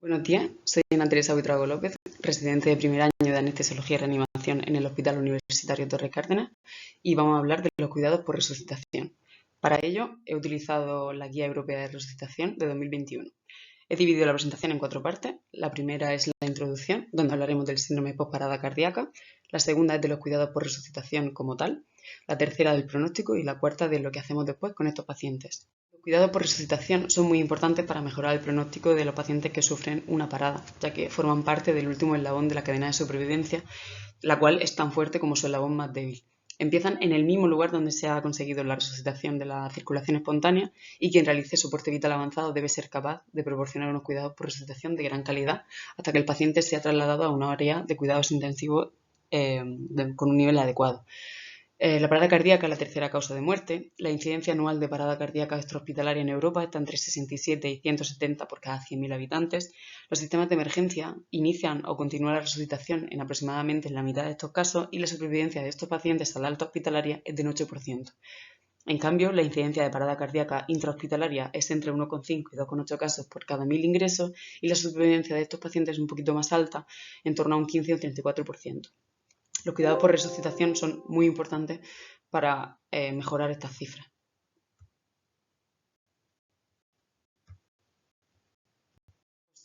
Buenos días, soy Ana Teresa Buitrago López, residente de primer año de Anestesiología y Reanimación en el Hospital Universitario Torres Cárdenas, y vamos a hablar de los cuidados por resucitación. Para ello, he utilizado la Guía Europea de Resucitación de 2021. He dividido la presentación en 4 partes. La primera es la introducción, donde hablaremos del síndrome postparada cardíaca. La segunda es de los cuidados por resucitación como tal. La tercera del pronóstico y la cuarta de lo que hacemos después con estos pacientes. Los cuidados por resucitación son muy importantes para mejorar el pronóstico de los pacientes que sufren una parada, ya que forman parte del último eslabón de la cadena de supervivencia, la cual es tan fuerte como su eslabón más débil. Empiezan en el mismo lugar donde se ha conseguido la resucitación de la circulación espontánea, y quien realice soporte vital avanzado debe ser capaz de proporcionar unos cuidados por resucitación de gran calidad hasta que el paciente sea trasladado a una área de cuidados intensivos con un nivel adecuado. La parada cardíaca es la tercera causa de muerte. La incidencia anual de parada cardíaca extrahospitalaria en Europa está entre 67 y 170 por cada 100.000 habitantes. Los sistemas de emergencia inician o continúan la resucitación en aproximadamente la mitad de estos casos, y la supervivencia de estos pacientes a la alta hospitalaria es del 8%. En cambio, la incidencia de parada cardíaca intrahospitalaria es entre 1,5 y 2,8 casos por cada 1.000 ingresos, y la supervivencia de estos pacientes es un poquito más alta, en torno a un 15 o un 34%. Los cuidados por resucitación son muy importantes para mejorar estas cifras.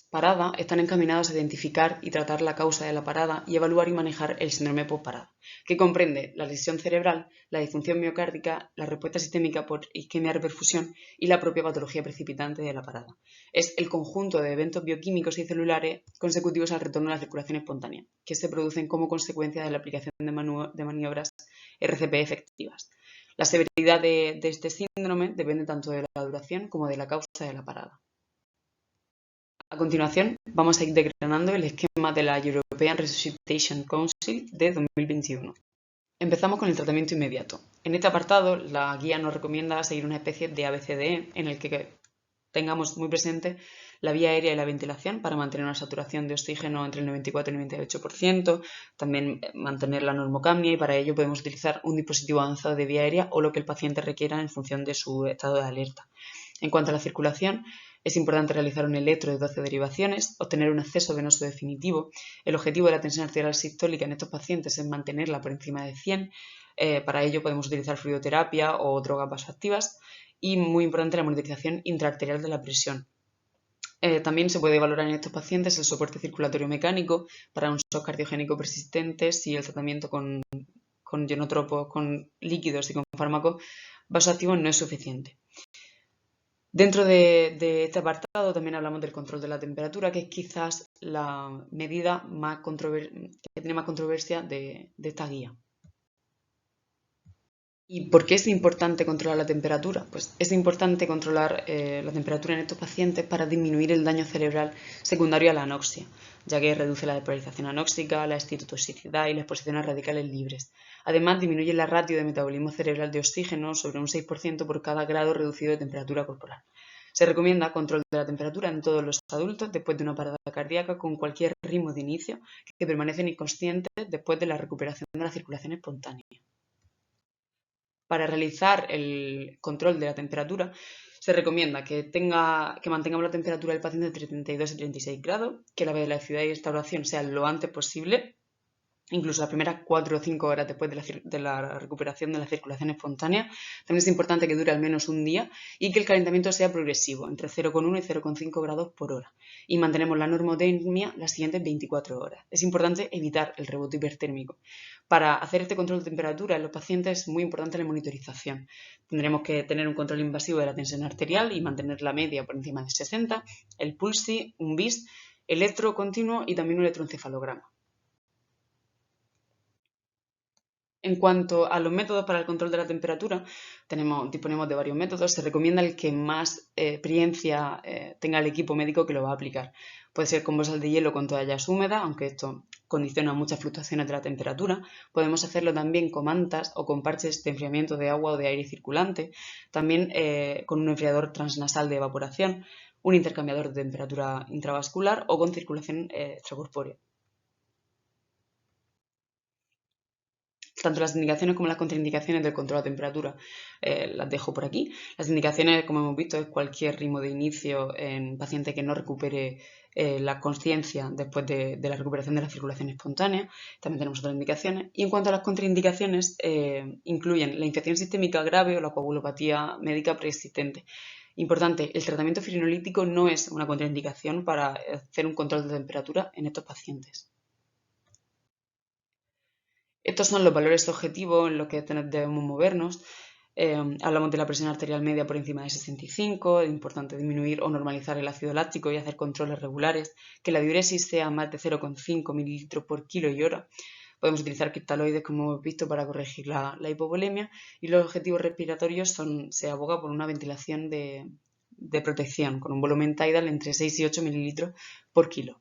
Parada están encaminados a identificar y tratar la causa de la parada y evaluar y manejar el síndrome postparada, que comprende la lesión cerebral, la disfunción miocárdica, la respuesta sistémica por isquemia-reperfusión y la propia patología precipitante de la parada. Es el conjunto de eventos bioquímicos y celulares consecutivos al retorno a la circulación espontánea, que se producen como consecuencia de la aplicación de maniobras RCP efectivas. La severidad de este síndrome depende tanto de la duración como de la causa de la parada. A continuación, vamos a ir desgranando el esquema de la European Resuscitation Council de 2021. Empezamos con el tratamiento inmediato. En este apartado, la guía nos recomienda seguir una especie de ABCDE en el que tengamos muy presente la vía aérea y la ventilación para mantener una saturación de oxígeno entre el 94 y el 98%, también mantener la normocapnia, y para ello podemos utilizar un dispositivo avanzado de vía aérea o lo que el paciente requiera en función de su estado de alerta. En cuanto a la circulación, es importante realizar un electro de 12 derivaciones, obtener un acceso venoso definitivo. El objetivo de la tensión arterial sistólica en estos pacientes es mantenerla por encima de 100. Para ello podemos utilizar fluidoterapia o drogas vasoactivas, y muy importante la monitorización intraarterial de la presión. También se puede valorar en estos pacientes el soporte circulatorio mecánico para un shock cardiogénico persistente si el tratamiento con ionotropos, con líquidos y con fármacos vasoactivos no es suficiente. Dentro de este apartado también hablamos del control de la temperatura, que es quizás la medida que tiene más controversia de esta guía. ¿Y por qué es importante controlar la temperatura? Pues es importante controlar la temperatura en estos pacientes para disminuir el daño cerebral secundario a la anoxia, ya que reduce la depolarización anóxica, la excitotoxicidad y la exposición a radicales libres. Además, disminuye la ratio de metabolismo cerebral de oxígeno sobre un 6% por cada grado reducido de temperatura corporal. Se recomienda control de la temperatura en todos los adultos después de una parada cardíaca con cualquier ritmo de inicio, que permanecen inconscientes después de la recuperación de la circulación espontánea. Para realizar el control de la temperatura, se recomienda que mantengamos la temperatura del paciente entre 32 y 36 grados, que la velocidad de restauración sea lo antes posible, incluso las primeras 4 o 5 horas después de la recuperación de la circulación espontánea. También es importante que dure al menos un día y que el calentamiento sea progresivo, entre 0,1 y 0,5 grados por hora. Y mantenemos la normotecnia las siguientes 24 horas. Es importante evitar el rebote hipertérmico. Para hacer este control de temperatura en los pacientes es muy importante la monitorización. Tendremos que tener un control invasivo de la tensión arterial y mantener la media por encima de 60, el pulsi, un BIS, electro continuo y también un electroencefalograma. En cuanto a los métodos para el control de la temperatura, disponemos de varios métodos. Se recomienda el que más experiencia tenga el equipo médico que lo va a aplicar. Puede ser con bolsas de hielo con toallas húmedas, aunque esto condiciona muchas fluctuaciones de la temperatura. Podemos hacerlo también con mantas o con parches de enfriamiento de agua o de aire circulante. También con un enfriador transnasal de evaporación, un intercambiador de temperatura intravascular o con circulación extracorpórea. Tanto las indicaciones como las contraindicaciones del control de temperatura las dejo por aquí. Las indicaciones, como hemos visto, es cualquier ritmo de inicio en paciente que no recupere la conciencia después de la recuperación de la circulación espontánea. También tenemos otras indicaciones. Y en cuanto a las contraindicaciones, incluyen la infección sistémica grave o la coagulopatía médica preexistente. Importante, el tratamiento fibrinolytíco no es una contraindicación para hacer un control de temperatura en estos pacientes. Estos son los valores objetivos en los que debemos movernos. Hablamos de la presión arterial media por encima de 65, es importante disminuir o normalizar el ácido láctico y hacer controles regulares, que la diuresis sea más de 0,5 ml por kilo y hora. Podemos utilizar cristaloides, como hemos visto, para corregir la hipovolemia, y los objetivos respiratorios se aboga por una ventilación de protección con un volumen tidal entre 6 y 8 ml por kilo.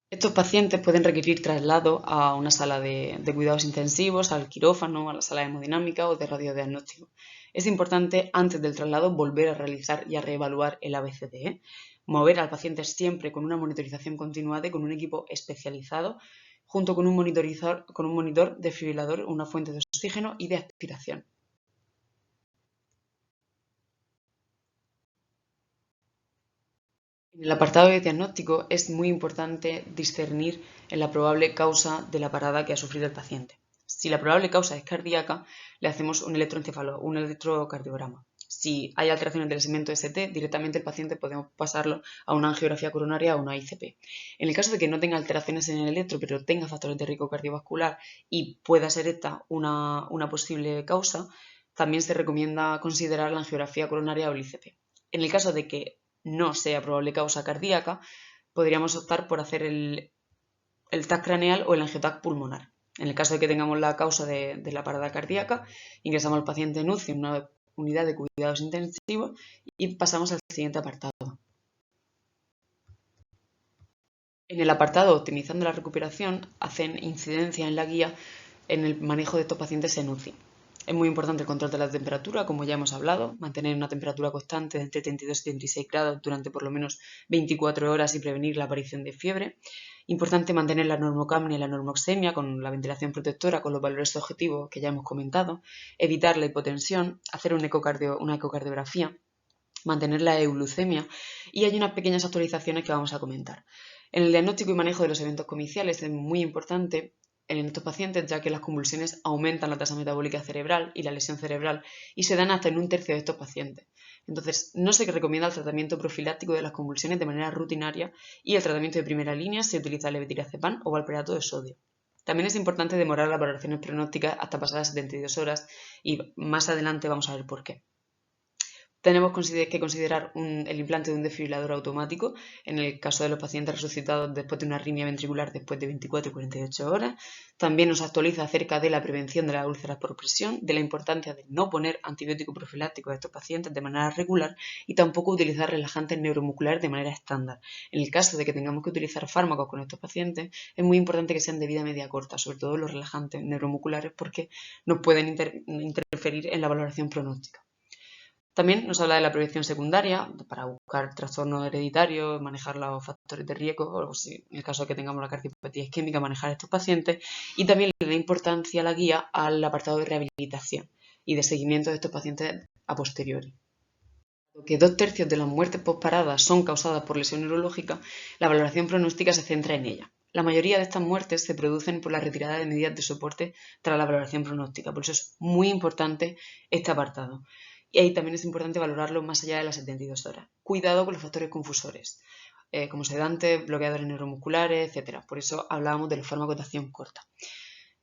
Estos pacientes pueden requerir traslado a una sala de cuidados intensivos, al quirófano, a la sala de hemodinámica o de radiodiagnóstico. Es importante antes del traslado volver a realizar y a reevaluar el ABCDE, mover al paciente siempre con una monitorización continuada y con un equipo especializado, junto con un monitor desfibrilador, una fuente de oxígeno y de aspiración. En el apartado de diagnóstico es muy importante discernir en la probable causa de la parada que ha sufrido el paciente. Si la probable causa es cardíaca, le hacemos un electrocardiograma. Si hay alteraciones del segmento ST, directamente el paciente podemos pasarlo a una angiografía coronaria o una ICP. En el caso de que no tenga alteraciones en el electro, pero tenga factores de riesgo cardiovascular y pueda ser esta una posible causa, también se recomienda considerar la angiografía coronaria o el ICP. En el caso de que no sea probable causa cardíaca, podríamos optar por hacer el TAC craneal o el angioTAC pulmonar. En el caso de que tengamos la causa de la parada cardíaca, ingresamos al paciente en UCI en una unidad de cuidados intensivos y pasamos al siguiente apartado. En el apartado Optimizando la recuperación, hacen incidencia en la guía en el manejo de estos pacientes en UCI. Es muy importante el control de la temperatura, como ya hemos hablado, mantener una temperatura constante de entre 32 y 36 grados durante por lo menos 24 horas y prevenir la aparición de fiebre. Importante mantener la normocapnia y la normoxemia con la ventilación protectora, con los valores objetivos que ya hemos comentado, evitar la hipotensión, hacer una ecocardiografía, mantener la euglucemia, y hay unas pequeñas actualizaciones que vamos a comentar. En el diagnóstico y manejo de los eventos comiciales es muy importante en estos pacientes, ya que las convulsiones aumentan la tasa metabólica cerebral y la lesión cerebral y se dan hasta en un tercio de estos pacientes. Entonces, no se recomienda el tratamiento profiláctico de las convulsiones de manera rutinaria y el tratamiento de primera línea se utiliza levetiracetam o valproato de sodio. También es importante demorar las valoraciones pronósticas hasta pasadas 72 horas y más adelante vamos a ver por qué. Tenemos que considerar el implante de un desfibrilador automático en el caso de los pacientes resucitados después de una arritmia ventricular después de 24 y 48 horas. También nos actualiza acerca de la prevención de las úlceras por presión, de la importancia de no poner antibiótico profiláctico a estos pacientes de manera regular y tampoco utilizar relajantes neuromusculares de manera estándar. En el caso de que tengamos que utilizar fármacos con estos pacientes, es muy importante que sean de vida media corta, sobre todo los relajantes neuromusculares, porque nos pueden interferir en la valoración pronóstica. También nos habla de la prevención secundaria para buscar trastornos hereditarios, manejar los factores de riesgo, o si en el caso de que tengamos la cardiopatía isquémica, manejar a estos pacientes, y también le da importancia a la guía al apartado de rehabilitación y de seguimiento de estos pacientes a posteriori. Que 2/3 de las muertes posparadas son causadas por lesión neurológica, la valoración pronóstica se centra en ella. La mayoría de estas muertes se producen por la retirada de medidas de soporte tras la valoración pronóstica, por eso es muy importante este apartado. Y ahí también es importante valorarlo más allá de las 72 horas. Cuidado con los factores confusores, como sedantes, bloqueadores neuromusculares, etc. Por eso hablábamos de los fármacos de acción corta.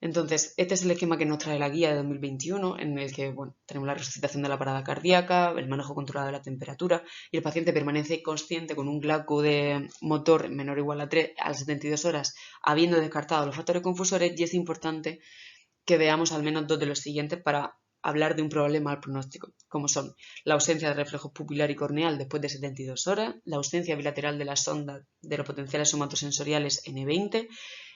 Entonces, este es el esquema que nos trae la guía de 2021, en el que tenemos la resucitación de la parada cardíaca, el manejo controlado de la temperatura, y el paciente permanece consciente con un glauco de motor menor o igual a 3 a las 72 horas, habiendo descartado los factores confusores, y es importante que veamos al menos 2 de los siguientes para hablar de un probable mal pronóstico, como son la ausencia de reflejos pupilar y corneal después de 72 horas, la ausencia bilateral de la sonda de los potenciales somatosensoriales N20,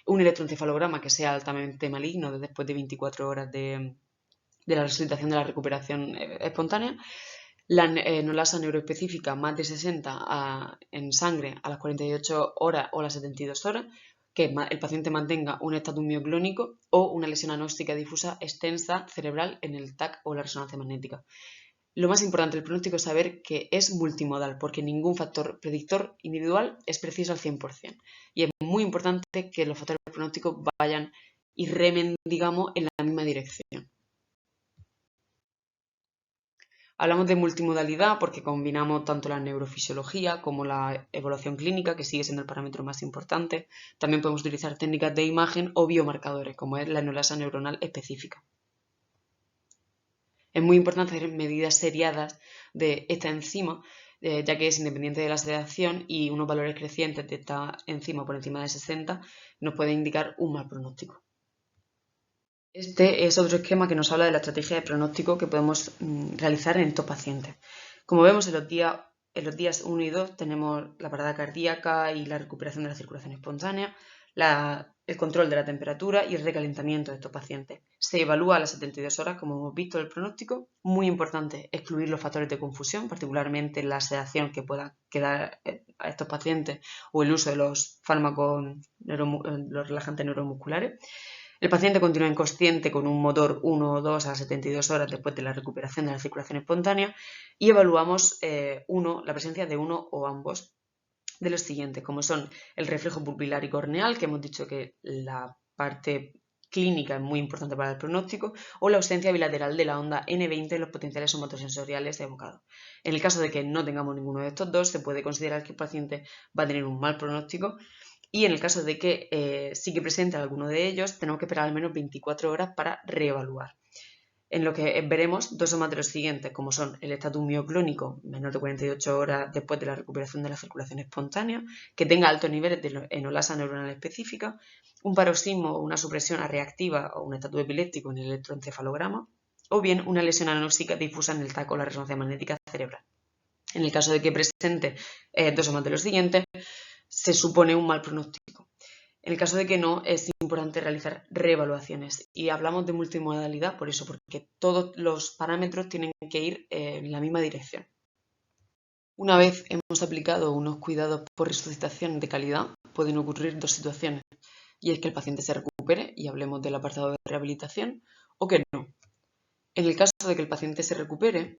un electroencefalograma que sea altamente maligno después de 24 horas de la resucitación de la recuperación espontánea, la enolasa neuroespecífica más de 60 en sangre a las 48 horas o las 72 horas, que el paciente mantenga un estatus mioclónico o una lesión anóxica difusa extensa cerebral en el TAC o la resonancia magnética. Lo más importante del pronóstico es saber que es multimodal, porque ningún factor predictor individual es preciso al 100%. Y es muy importante que los factores pronósticos vayan y remen, digamos, en la misma dirección. Hablamos de multimodalidad porque combinamos tanto la neurofisiología como la evaluación clínica, que sigue siendo el parámetro más importante. También podemos utilizar técnicas de imagen o biomarcadores, como es la enolasa neuronal específica. Es muy importante hacer medidas seriadas de esta enzima, ya que es independiente de la sedación y unos valores crecientes de esta enzima por encima de 60 nos puede indicar un mal pronóstico. Este es otro esquema que nos habla de la estrategia de pronóstico que podemos realizar en estos pacientes. Como vemos en los días 1 y 2 tenemos la parada cardíaca y la recuperación de la circulación espontánea, el control de la temperatura y el recalentamiento de estos pacientes. Se evalúa a las 72 horas, como hemos visto, el pronóstico. Muy importante excluir los factores de confusión, particularmente la sedación que pueda quedar a estos pacientes o el uso de los fármacos, los relajantes neuromusculares. El paciente continúa inconsciente con un motor 1 o 2 a las 72 horas después de la recuperación de la circulación espontánea y evaluamos la presencia de uno o ambos de los siguientes, como son el reflejo pupilar y corneal, que hemos dicho que la parte clínica es muy importante para el pronóstico, o la ausencia bilateral de la onda N20 en los potenciales somatosensoriales evocados. En el caso de que no tengamos ninguno de estos dos, se puede considerar que el paciente va a tener un mal pronóstico. Y en el caso de que sí que presente alguno de ellos, tenemos que esperar al menos 24 horas para reevaluar. En lo que veremos dos o más de los siguientes, como son el estatus mioclónico, menor de 48 horas después de la recuperación de la circulación espontánea, que tenga altos niveles de enolasa neuronal específica, un paroxismo o una supresión reactiva o un estatus epiléptico en el electroencefalograma, o bien una lesión anóxica difusa en el TAC o la resonancia magnética cerebral. En el caso de que presente dos o más de los siguientes, se supone un mal pronóstico. En el caso de que no, es importante realizar reevaluaciones. Y hablamos de multimodalidad por eso, porque todos los parámetros tienen que ir en la misma dirección. Una vez hemos aplicado unos cuidados por resucitación de calidad, pueden ocurrir dos situaciones. Y es que el paciente se recupere, y hablemos del apartado de rehabilitación, o que no. En el caso de que el paciente se recupere,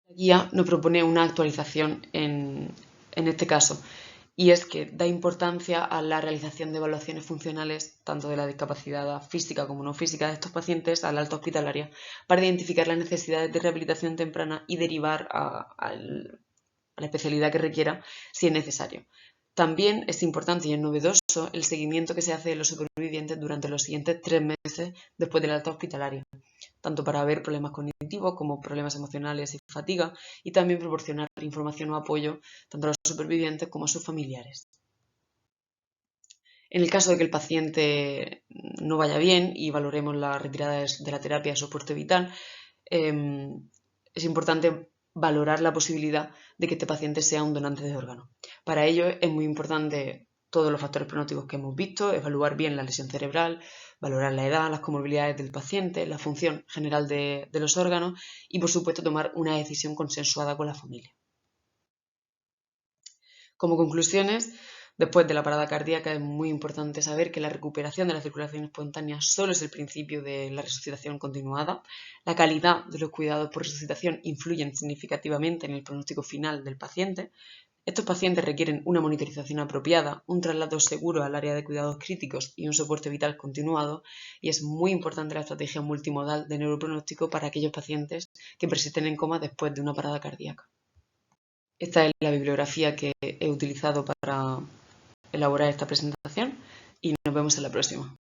la guía nos propone una actualización en este caso. Y es que da importancia a la realización de evaluaciones funcionales, tanto de la discapacidad física como no física de estos pacientes, a la alta hospitalaria, para identificar las necesidades de rehabilitación temprana y derivar a la especialidad que requiera si es necesario. También es importante y es novedoso el seguimiento que se hace de los supervivientes durante los siguientes 3 meses después de la alta hospitalaria, tanto para ver problemas cognitivos como problemas emocionales y fatiga, y también proporcionar información o apoyo tanto a los supervivientes como a sus familiares. En el caso de que el paciente no vaya bien y valoremos la retirada de la terapia de soporte vital, es importante valorar la posibilidad de que este paciente sea un donante de órgano. Para ello es muy importante todos los factores pronósticos que hemos visto, evaluar bien la lesión cerebral, valorar la edad, las comorbilidades del paciente, la función general de los órganos y, por supuesto, tomar una decisión consensuada con la familia. Como conclusiones, después de la parada cardíaca es muy importante saber que la recuperación de la circulación espontánea solo es el principio de la resucitación continuada. La calidad de los cuidados por resucitación influyen significativamente en el pronóstico final del paciente. Estos pacientes requieren una monitorización apropiada, un traslado seguro al área de cuidados críticos y un soporte vital continuado, y es muy importante la estrategia multimodal de neuropronóstico para aquellos pacientes que persisten en coma después de una parada cardíaca. Esta es la bibliografía que he utilizado para elaborar esta presentación y nos vemos en la próxima.